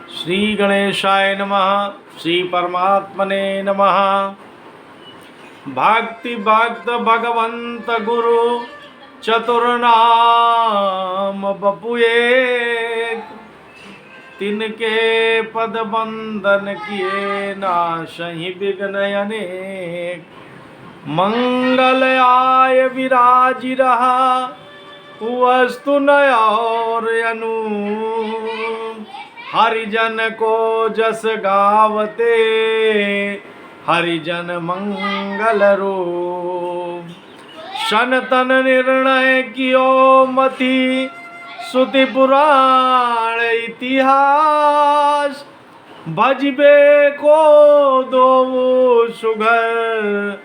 श्री गणेशाय नमः। श्री परमात्मने नमः। भक्ति भक्त भगवंत गुरु चतुर्नाम बपुए, तिनके पद बंदन किए नाशहि विघ्न अनेक। मंगल आय विराजि रहा वस्तु नय और अनूप। हरिजन को जस गावते हरिजन मंगल रूप। सनतन निर्णय कियो मति श्रुति पुराण इतिहास। भजबे को दो सुघर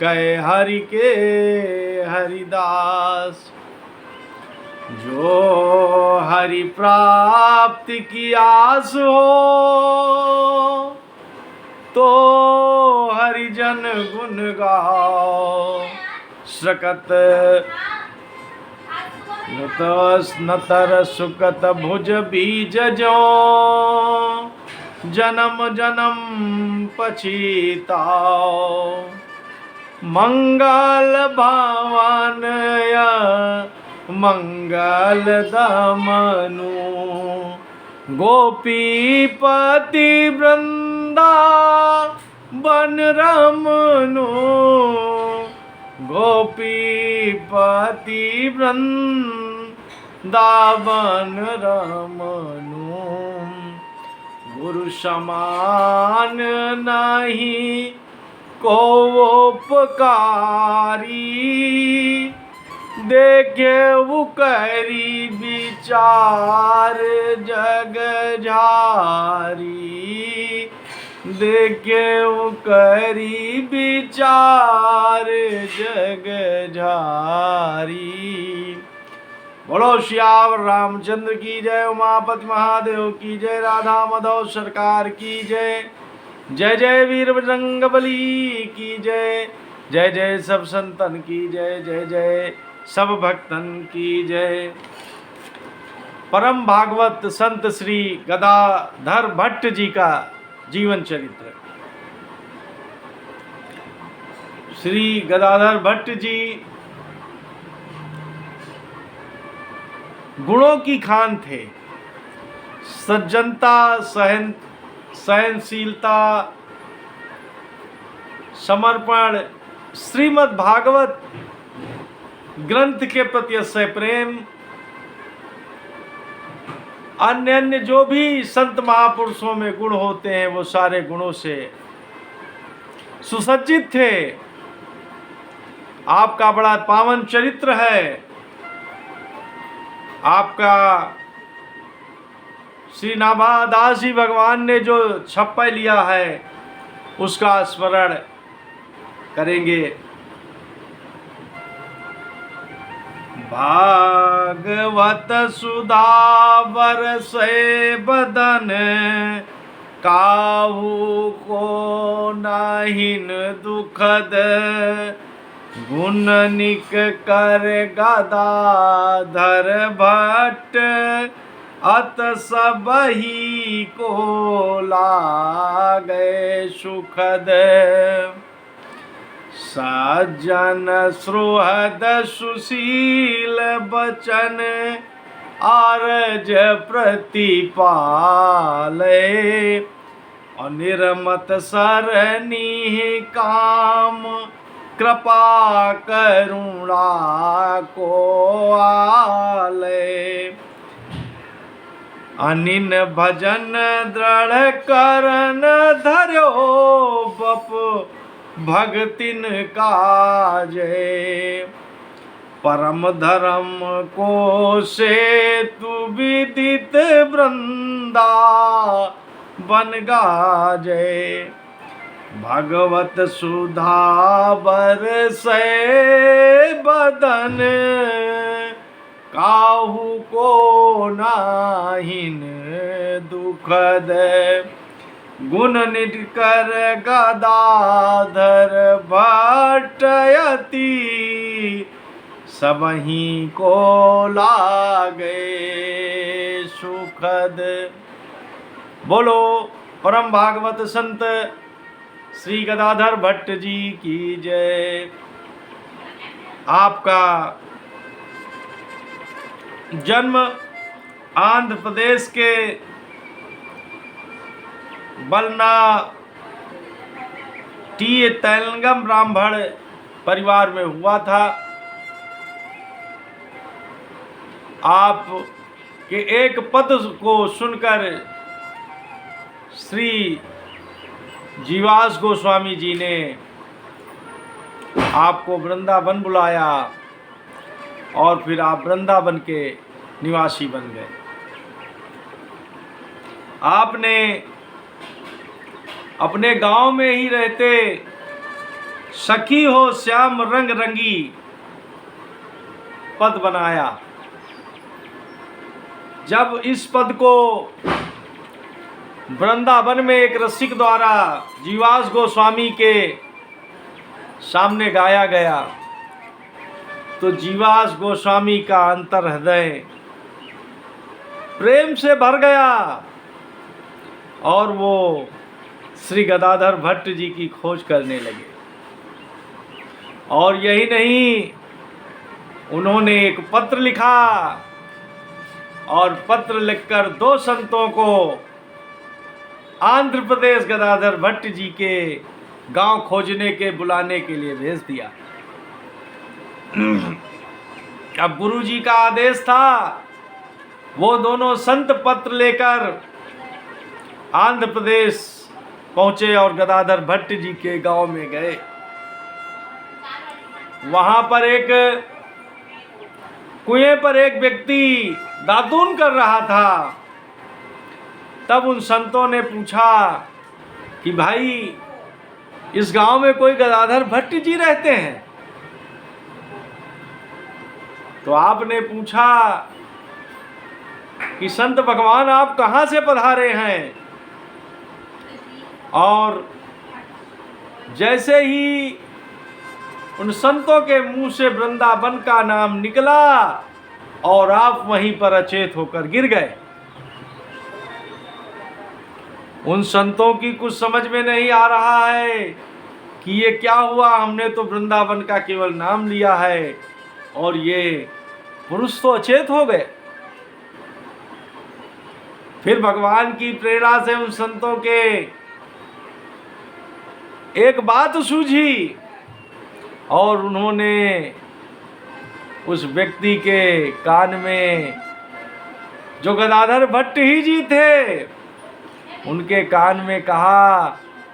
कहे हरि के हरिदास। जो हरि प्राप्ति की आस हो तो हरिजन गुण गाओ। सकत नतर सुकत भुज बीज जो जन्म जन्म पछिताओ। मंगल भावन मंगल दमनु गोपीपति वृंदा बन रमनु। गोपीपति वृंदा बन रमनु। गुरु समान नहीं को उपकारी। देखे करी विचार जग झारी। देखे करी विचार जग झारी। बोलो श्याम रामचंद्र की जय। उमापति महादेव की जय। राधा माधव सरकार की जय। जय जय वीर बजरंगबली की जय। जय जय सब संतन की जय। जय जय सब भक्तन की जय। परम भागवत संत श्री गदाधर भट्ट जी का जीवन चरित्र। श्री गदाधर भट्ट जी गुणों की खान थे। सज्जनता, सहनशीलता, समर्पण, श्रीमद् भागवत ग्रंथ के प्रति अतिशय प्रेम, अन्य अन्य जो भी संत महापुरुषों में गुण होते हैं वो सारे गुणों से सुसज्जित थे। आपका बड़ा पावन चरित्र है। आपका श्री नाभादास जी भगवान ने जो छप्पा लिया है उसका स्मरण करेंगे। भागवत सुधा बरसे बदन काहू को नाहिन दुखद। गुण निक कर गदाधर भट्ट अत सबही को लागे सुखद। सज्जन सुहृद सुशील बचन आरज प्रतिपाले। अनिर्मत सरनी काम कृपा करुणा को आले। अनिन भजन दृढ़ करन धर्यो बप भगतिन काजे। परम धर्म को सेतु विदित वृंदा बन गाजे। भगवत सुधा बरसे बदन काहू को नाहिन दुखद। गुण निकर गदाधर भट्टयति सबही को लागे सुखद। बोलो परम भागवत संत श्री गदाधर भट्ट जी की जय। आपका जन्म आंध्र प्रदेश के बलना टी तेलंगम ब्राह्मण परिवार में हुआ था। आप के एक पद को सुनकर श्री जीवास गोस्वामी जी ने आपको वृंदावन बुलाया और फिर आप वृंदावन के निवासी बन गए। आपने अपने गांव में ही रहते सखी हो श्याम रंग रंगी पद बनाया। जब इस पद को वृंदावन में एक रसिक द्वारा जीवास गोस्वामी के सामने गाया गया तो जीवास गोस्वामी का अंतर हृदय प्रेम से भर गया और वो श्री गदाधर भट्ट जी की खोज करने लगे। और यही नहीं, उन्होंने एक पत्र लिखा और पत्र लिखकर 2 संतों को आंध्र प्रदेश गदाधर भट्ट जी के गांव खोजने के बुलाने के लिए भेज दिया। अब गुरु जी का आदेश था, वो दोनों संत पत्र लेकर आंध्र प्रदेश पहुंचे और गदाधर भट्ट जी के गांव में गए। वहां पर एक कुएं पर एक व्यक्ति दातून कर रहा था। तब उन संतों ने पूछा कि भाई, इस गांव में कोई गदाधर भट्ट जी रहते हैं? तो आपने पूछा कि संत भगवान, आप कहां से पधारे हैं? और जैसे ही उन संतों के मुंह से वृंदावन का नाम निकला और आप वहीं पर अचेत होकर गिर गए। उन संतों की कुछ समझ में नहीं आ रहा है कि ये क्या हुआ। हमने तो वृंदावन का केवल नाम लिया है और ये पुरुष तो अचेत हो गए। फिर भगवान की प्रेरणा से उन संतों के एक बात सूझी और उन्होंने उस व्यक्ति के कान में, जो गदाधर भट्ट ही जी थे, उनके कान में कहा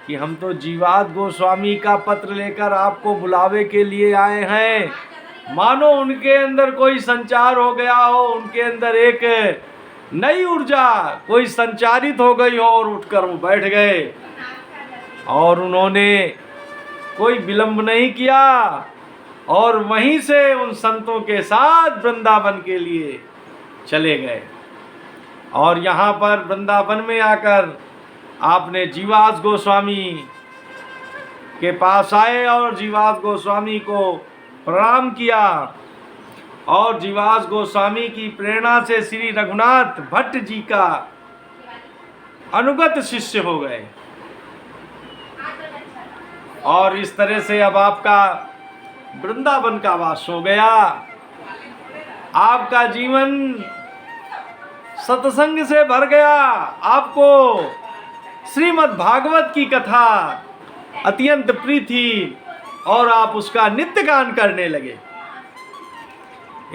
कि हम तो जीवास गोस्वामी का पत्र लेकर आपको बुलावे के लिए आए हैं। मानो उनके अंदर कोई संचार हो गया हो, उनके अंदर एक नई ऊर्जा कोई संचारित हो गई हो और उठकर वो बैठ गए। और उन्होंने कोई विलंब नहीं किया और वहीं से उन संतों के साथ वृंदावन के लिए चले गए। और यहाँ पर वृंदावन में आकर आपने जीवास गोस्वामी के पास आए और जीवास गोस्वामी को प्रणाम किया और जीवास गोस्वामी की प्रेरणा से श्री रघुनाथ भट्ट जी का अनुगत शिष्य हो गए। और इस तरह से अब आपका वृंदावन का वास हो गया। आपका जीवन सत्संग से भर गया। आपको श्रीमद् भागवत की कथा अत्यंत प्रिय थी और आप उसका नित्य गान करने लगे।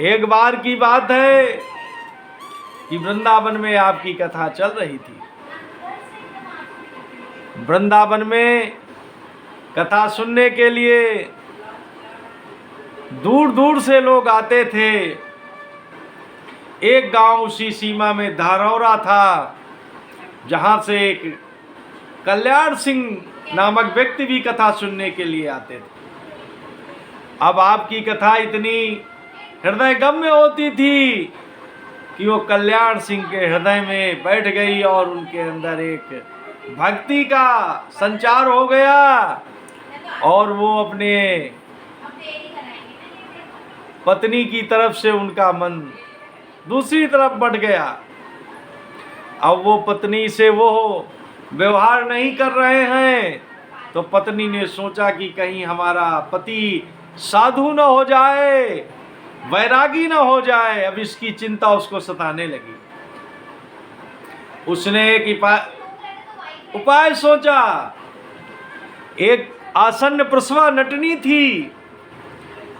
एक बार की बात है कि वृंदावन में आपकी कथा चल रही थी। वृंदावन में कथा सुनने के लिए दूर दूर से लोग आते थे। एक गांव उसी सीमा में धारौरा था, जहां से एक कल्याण सिंह नामक व्यक्ति भी कथा सुनने के लिए आते थे। अब आपकी कथा इतनी हृदय गम्य होती थी कि वो कल्याण सिंह के हृदय में बैठ गई और उनके अंदर एक भक्ति का संचार हो गया और वो अपने पत्नी की तरफ से उनका मन दूसरी तरफ बढ़ गया। अब वो पत्नी से वो व्यवहार नहीं कर रहे हैं, तो पत्नी ने सोचा कि कहीं हमारा पति साधु न हो जाए, वैरागी न हो जाए। अब इसकी चिंता उसको सताने लगी। उसने एक उपाय सोचा। एक आसन्न प्रसवा नटनी थी,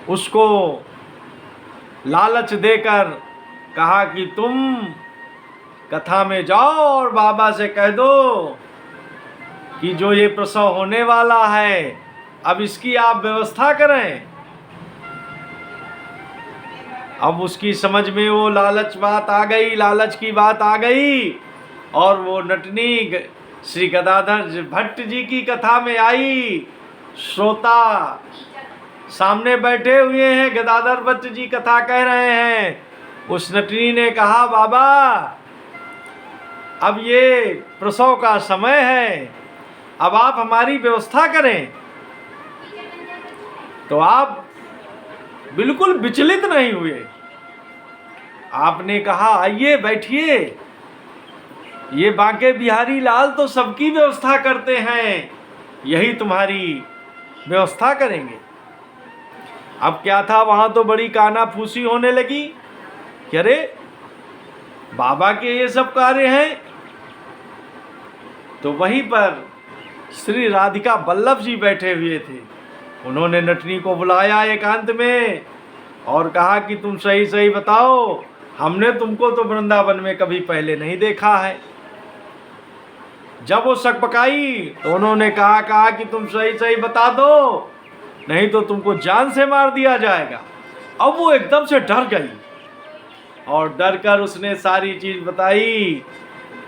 उसको लालच देकर कहा कि तुम कथा में जाओ और बाबा से कह दो कि जो ये प्रसव होने वाला है, अब इसकी आप व्यवस्था करें। अब उसकी समझ में वो लालच की बात आ गई और वो नटनी श्री गदाधर भट्ट जी की कथा में आई। श्रोता सामने बैठे हुए हैं, गदाधर भट्ट जी कथा कह रहे हैं। उस नटनी ने कहा, बाबा अब ये प्रसव का समय है, अब आप हमारी व्यवस्था करें। तो आप बिल्कुल विचलित नहीं हुए। आपने कहा, आइए बैठिए, ये बांके बिहारी लाल तो सबकी व्यवस्था करते हैं, यही तुम्हारी व्यवस्था करेंगे। अब क्या था, वहां तो बड़ी कानाफूसी होने लगी कि अरे बाबा के ये सब कार्य हैं। तो वहीं पर श्री राधिका वल्लभ जी बैठे हुए थे। उन्होंने नटनी को बुलाया एकांत में और कहा कि तुम सही सही बताओ, हमने तुमको तो वृंदावन में कभी पहले नहीं देखा है। जब वो सकपकाई तो उन्होंने कहा कि तुम सही सही बता दो, नहीं तो तुमको जान से मार दिया जाएगा। अब वो एकदम से डर गई और डर कर उसने सारी चीज बताई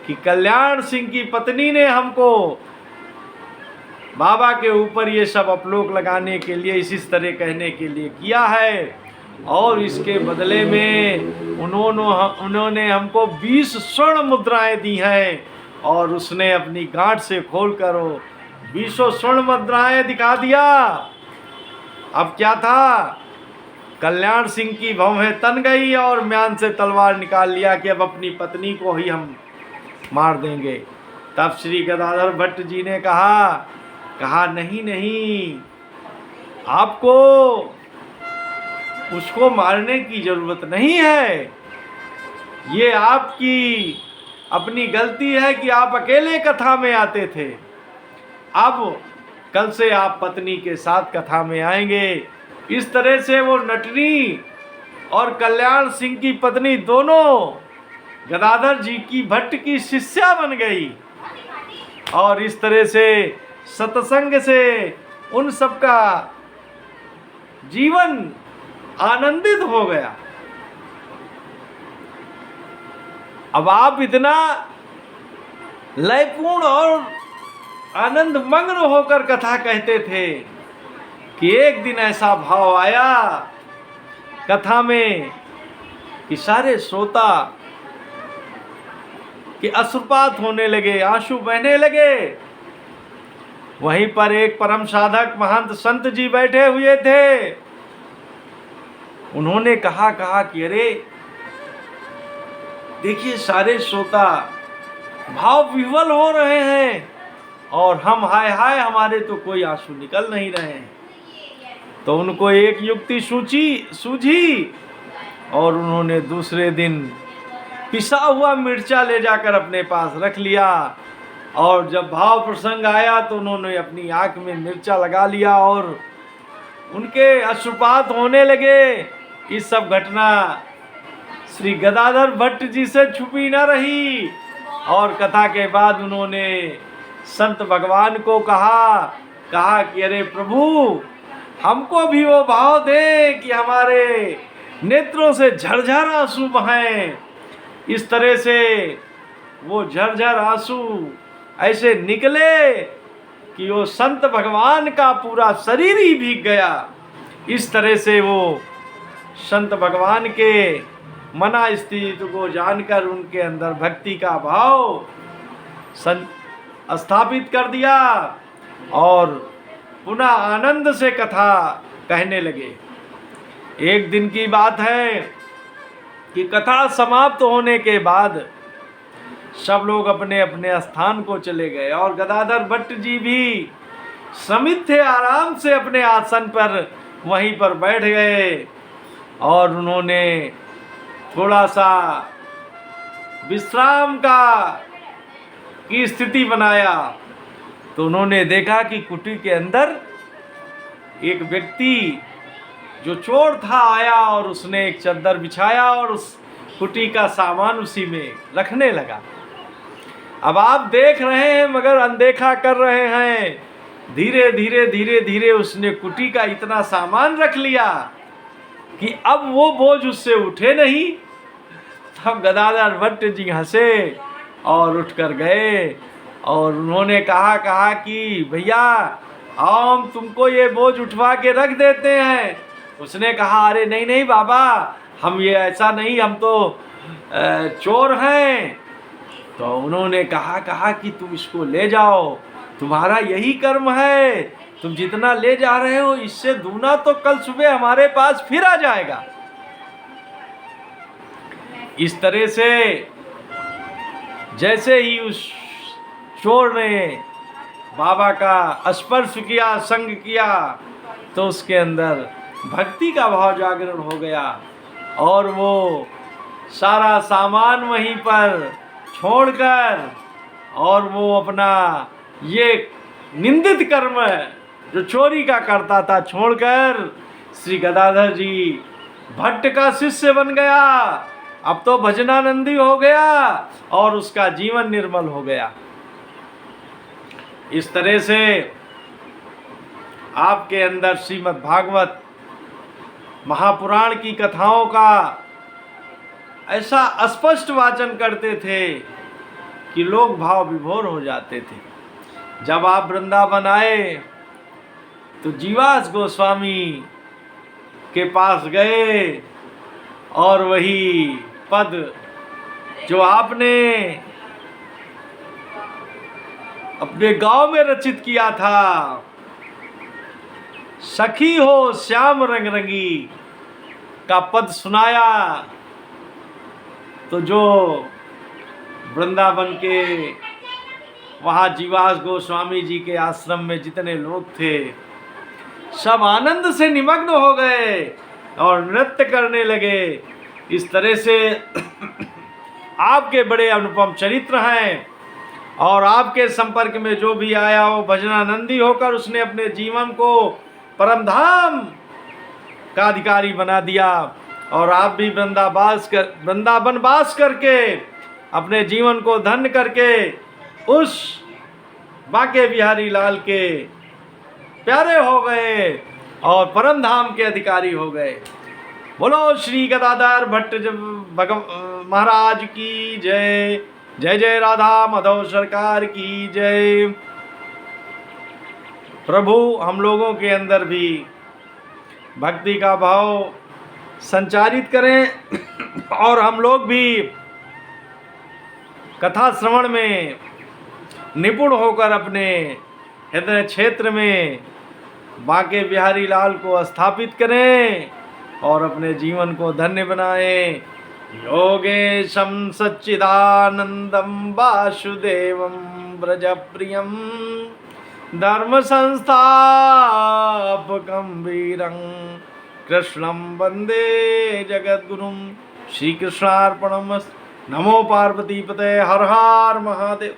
कि कल्याण सिंह की पत्नी ने हमको बाबा के ऊपर ये सब अपलोक लगाने के लिए, इस तरह कहने के लिए किया है, और इसके बदले में उन्होंने हमको 20 स्वर्ण मुद्राएं दी हैं, और उसने अपनी गांठ से खोल कर 20 स्वर्ण मुद्राएं दिखा दिया। अब क्या था, कल्याण सिंह की भौहें तन गई और म्यान से तलवार निकाल लिया कि अब अपनी पत्नी को ही हम मार देंगे। तब श्री गदाधर भट्ट जी ने कहा नहीं नहीं, आपको उसको मारने की जरूरत नहीं है। ये आपकी अपनी गलती है कि आप अकेले कथा में आते थे। अब कल से आप पत्नी के साथ कथा में आएंगे। इस तरह से वो नटनी और कल्याण सिंह की पत्नी दोनों गदाधर जी की भट्ट की शिष्या बन गई, और इस तरह से सत्संग से उन सबका जीवन आनंदित हो गया। अब आप इतना लयपूर्ण और आनंद मग्न होकर कथा कहते थे कि एक दिन ऐसा भाव आया कथा में कि सारे श्रोता कि अश्रुपात होने लगे, आंसू बहने लगे। वहीं पर एक परम साधक महंत संत जी बैठे हुए थे। उन्होंने कहा कि अरे देखिए, सारे श्रोता भाव विह्वल हो रहे हैं और हम हाय हाय, हमारे तो कोई आंसू निकल नहीं रहे हैं। तो उनको एक युक्ति सूझी और उन्होंने दूसरे दिन पिसा हुआ मिर्चा ले जाकर अपने पास रख लिया, और जब भाव प्रसंग आया तो उन्होंने अपनी आंख में मिर्चा लगा लिया और उनके अश्रुपात होने लगे। इस सब घटना श्री गदाधर भट्ट जी से छुपी न रही, और कथा के बाद उन्होंने संत भगवान को कहा कि अरे प्रभु, हमको भी वो भाव दे कि हमारे नेत्रों से झरझर आंसू बहें। इस तरह से वो झरझर आंसू ऐसे निकले कि वो संत भगवान का पूरा शरीर ही भीग गया। इस तरह से वो संत भगवान के मना स्थिति को जानकर उनके अंदर भक्ति का भाव स्थापित कर दिया और पुनः आनंद से कथा कहने लगे। एक दिन की बात है कि कथा समाप्त होने के बाद सब लोग अपने अपने स्थान को चले गए और गदाधर भट्ट जी भी श्रमित थे, आराम से अपने आसन पर वहीं पर बैठ गए और उन्होंने थोड़ा सा विश्राम की स्थिति बनाया। तो उन्होंने देखा कि कुटी के अंदर एक व्यक्ति जो चोर था आया और उसने एक चद्दर बिछाया और उस कुटी का सामान उसी में रखने लगा। अब आप देख रहे हैं मगर अनदेखा कर रहे हैं। धीरे धीरे धीरे धीरे उसने कुटी का इतना सामान रख लिया कि अब वो बोझ उससे उठे नहीं। तब गदाधर भट्ट जी हंसे और उठकर गए और उन्होंने कहा कि भैया आओ हम तुमको ये बोझ उठवा के रख देते हैं। उसने कहा अरे नहीं नहीं बाबा, हम ये ऐसा नहीं, हम तो चोर हैं। तो उन्होंने कहा कि तुम इसको ले जाओ, तुम्हारा यही कर्म है, तुम जितना ले जा रहे हो इससे दूना तो कल सुबह हमारे पास फिर आ जाएगा। इस तरह से जैसे ही उस चोर ने बाबा का स्पर्श किया, संग किया, तो उसके अंदर भक्ति का भाव जागरण हो गया और वो सारा सामान वहीं पर छोड़कर और वो अपना ये निंदित कर्म जो चोरी का करता था छोड़कर श्री गदाधर जी भट्ट का शिष्य बन गया। अब तो भजनानंदी हो गया और उसका जीवन निर्मल हो गया। इस तरह से आपके अंदर श्रीमद् भागवत महापुराण की कथाओं का ऐसा स्पष्ट वाचन करते थे कि लोग भाव विभोर हो जाते थे। जब आप वृंदावन आए तो जीवास गोस्वामी के पास गए और वही पद जो आपने अपने गांव में रचित किया था, सखी हो श्याम रंग रंगी का पद सुनाया। तो जो वृंदावन के वहाँ जीवास गोस्वामी जी के आश्रम में जितने लोग थे सब आनंद से निमग्न हो गए और नृत्य करने लगे। इस तरह से आपके बड़े अनुपम चरित्र हैं और आपके संपर्क में जो भी आया वो भजनानंदी होकर उसने अपने जीवन को परमधाम का अधिकारी बना दिया। और आप भी वृंदावन वास करके अपने जीवन को धन्य करके उस बाके बिहारी लाल के प्यारे हो गए और परम धाम के अधिकारी हो गए। बोलो श्री गदाधर भट्ट महाराज की जय। जय जय राधा माधव सरकार की जय। प्रभु हम लोगों के अंदर भी भक्ति का भाव संचारित करें और हम लोग भी कथा श्रवण में निपुण होकर अपने हृदय क्षेत्र में बाके बिहारी लाल को स्थापित करें और अपने जीवन को धन्य बनाएं। योगेशं सच्चिदानंदं वासुदेवं व्रजप्रियं धर्म संस्थापकं वीरं कृष्णं वंदे जगद्गुरुं। श्री कृष्णार्पणमस्तु। नमो पार्वती पते। हर हर महादेव।